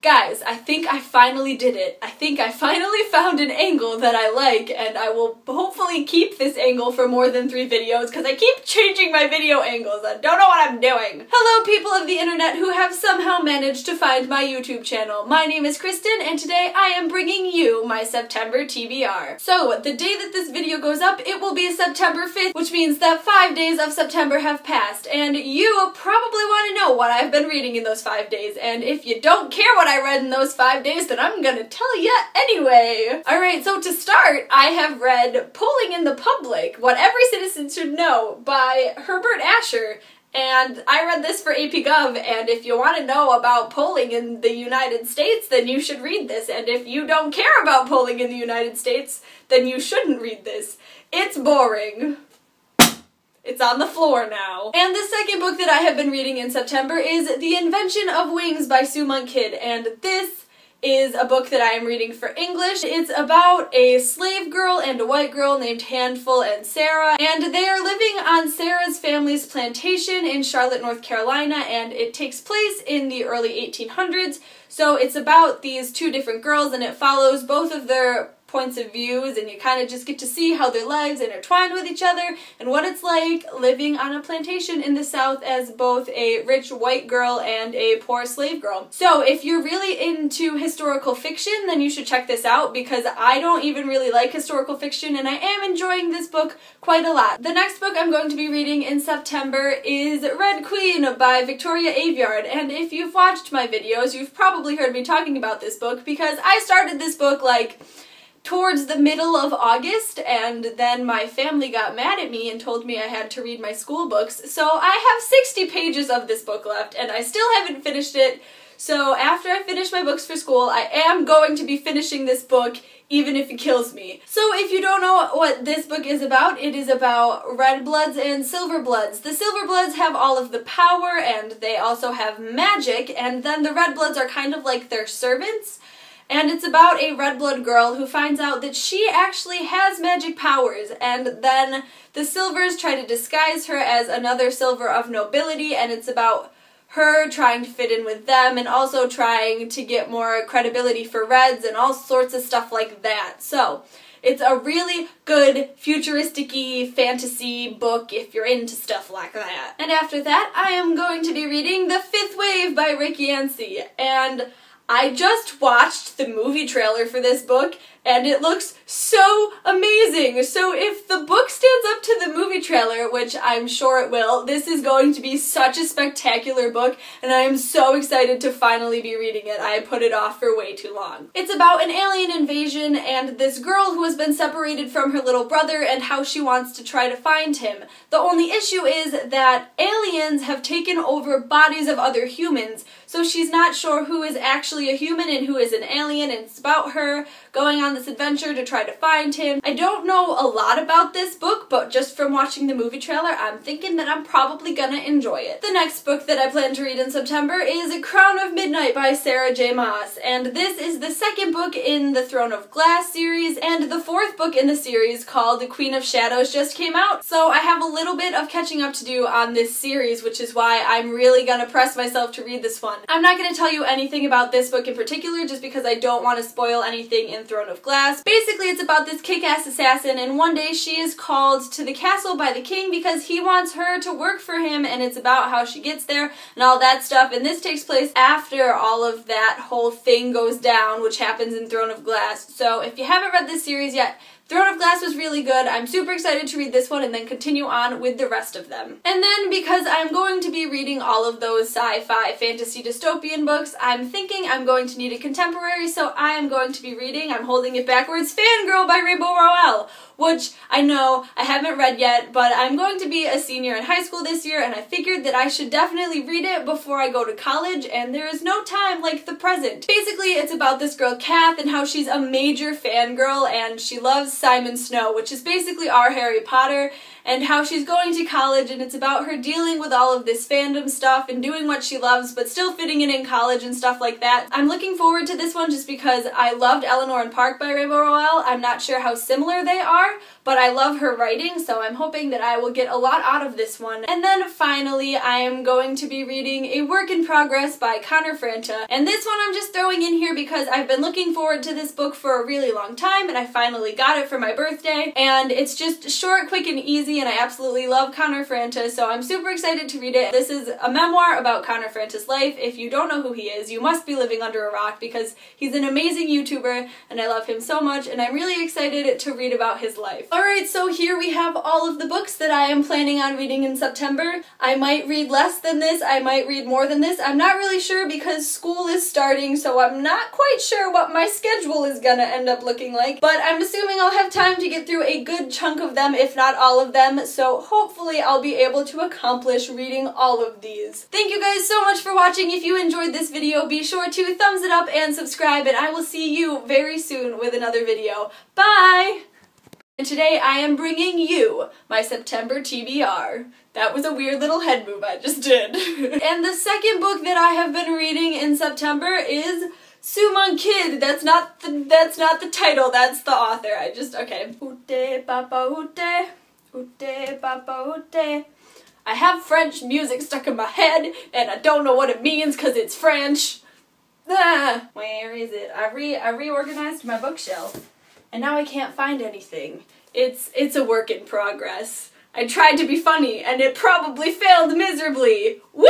Guys, I think I finally did it. I think I finally found an angle that I like, and I will hopefully keep this angle for more than 3 videos because I keep changing my video angles. I don't know what I'm doing. Hello people of the internet who have somehow managed to find my YouTube channel. My name is Kristen and today I am bringing you my September TBR. So the day that this video goes up, it will be September 5th, which means that 5 days of September have passed, and you probably want to know what I've been reading in those 5 days, and if you don't care what I read in those 5 days, then I'm gonna tell you anyway. Alright, so to start, I have read Polling in the Public, What Every Citizen Should Know by Herbert Asher. And I read this for AP Gov, and if you want to know about polling in the United States, then you should read this. And if you don't care about polling in the United States, then you shouldn't read this. It's boring. It's on the floor now. And the second book that I have been reading in September is The Invention of Wings by Sue Monk Kidd, and this is a book that I am reading for English. It's about a slave girl and a white girl named Handful and Sarah, and they are living on Sarah's family's plantation in Charlotte, North Carolina, and it takes place in the early 1800s. So it's about these 2 different girls, and it follows both of their points of views, and you kind of just get to see how their lives intertwine with each other and what it's like living on a plantation in the South as both a rich white girl and a poor slave girl. So if you're really into historical fiction, then you should check this out because I don't even really like historical fiction and I am enjoying this book quite a lot. The next book I'm going to be reading in September is Red Queen by Victoria Aveyard, and if you've watched my videos, you've probably heard me talking about this book because I started this book like towards the middle of August, and then my family got mad at me and told me I had to read my school books. So I have 60 pages of this book left, and I still haven't finished it. So after I finish my books for school, I am going to be finishing this book, even if it kills me. So if you don't know what this book is about, it is about red bloods and silver bloods. The silver bloods have all of the power, and they also have magic, and then the red bloods are kind of like their servants. And it's about a red blood girl who finds out that she actually has magic powers, and then the silvers try to disguise her as another silver of nobility, and it's about her trying to fit in with them and also trying to get more credibility for reds and all sorts of stuff like that. So it's a really good futuristic-y fantasy book if you're into stuff like that. And after that, I am going to be reading The Fifth Wave by Rick Yancey, and I just watched the movie trailer for this book, and it looks so amazing. So if the book stands up to the movie trailer, which I'm sure it will, this is going to be such a spectacular book, and I am so excited to finally be reading it. I put it off for way too long. It's about an alien invasion and this girl who has been separated from her little brother and how she wants to try to find him. The only issue is that aliens have taken over bodies of other humans, so she's not sure who is actually a human and who is an alien, and it's about her going on this adventure to try to find him. I don't know a lot about this book, but just from watching the movie trailer, I'm thinking that I'm probably gonna enjoy it. The next book that I plan to read in September is Crown of Midnight by Sarah J. Maas, and this is the second book in the Throne of Glass series, and the 4th book in the series called The Queen of Shadows just came out, so I have a little bit of catching up to do on this series, which is why I'm really gonna press myself to read this one. I'm not gonna tell you anything about this book in particular just because I don't want to spoil anything in Throne of Glass. Basically, it's about this kick-ass assassin, and one day she is called to the castle by the king because he wants her to work for him, and it's about how she gets there and all that stuff, and this takes place after all of that whole thing goes down, which happens in Throne of Glass. So if you haven't read this series yet, Throne of Glass was really good. I'm super excited to read this one and then continue on with the rest of them. And then, because I'm going to be reading all of those sci-fi, fantasy, dystopian books, I'm thinking I'm going to need a contemporary, so I am going to be reading, I'm holding it backwards, Fangirl by Rainbow Rowell, which I know I haven't read yet, but I'm going to be a senior in high school this year, and I figured that I should definitely read it before I go to college, and there is no time like the present. Basically, it's about this girl, Kath, and how she's a major fangirl, and she loves Simon Snow, which is basically our Harry Potter, and how she's going to college, and it's about her dealing with all of this fandom stuff and doing what she loves but still fitting in college and stuff like that. I'm looking forward to this one just because I loved Eleanor and Park by Rainbow Rowell. I'm not sure how similar they are, but I love her writing, so I'm hoping that I will get a lot out of this one. And then finally, I am going to be reading A Work in Progress by Connor Franta. And this one I'm just throwing in here because I've been looking forward to this book for a really long time, and I finally got it for my birthday. And it's just short, quick, and easy, and I absolutely love Connor Franta, so I'm super excited to read it. This is a memoir about Connor Franta's life. If you don't know who he is, you must be living under a rock because he's an amazing YouTuber, and I love him so much, and I'm really excited to read about his life. Alright, so here we have all of the books that I am planning on reading in September. I might read less than this, I might read more than this. I'm not really sure because school is starting, so I'm not quite sure what my schedule is gonna end up looking like, but I'm assuming I'll have time to get through a good chunk of them, if not all of them, so hopefully I'll be able to accomplish reading all of these. Thank you guys so much for watching. If you enjoyed this video, be sure to thumbs it up and subscribe, and I will see you very soon with another video. Bye! And today I am bringing you my September TBR. That was a weird little head move I just did. And the second book that I have been reading in September is Sumong Kid. That's not the title, that's the author. Okay. Ute papa ute, ute papa ute. I have French music stuck in my head, and I don't know what it means because it's French. Ah, where is it? I reorganized my bookshelf, and now I can't find anything. It's a work in progress. I tried to be funny, and it probably failed miserably. Woo!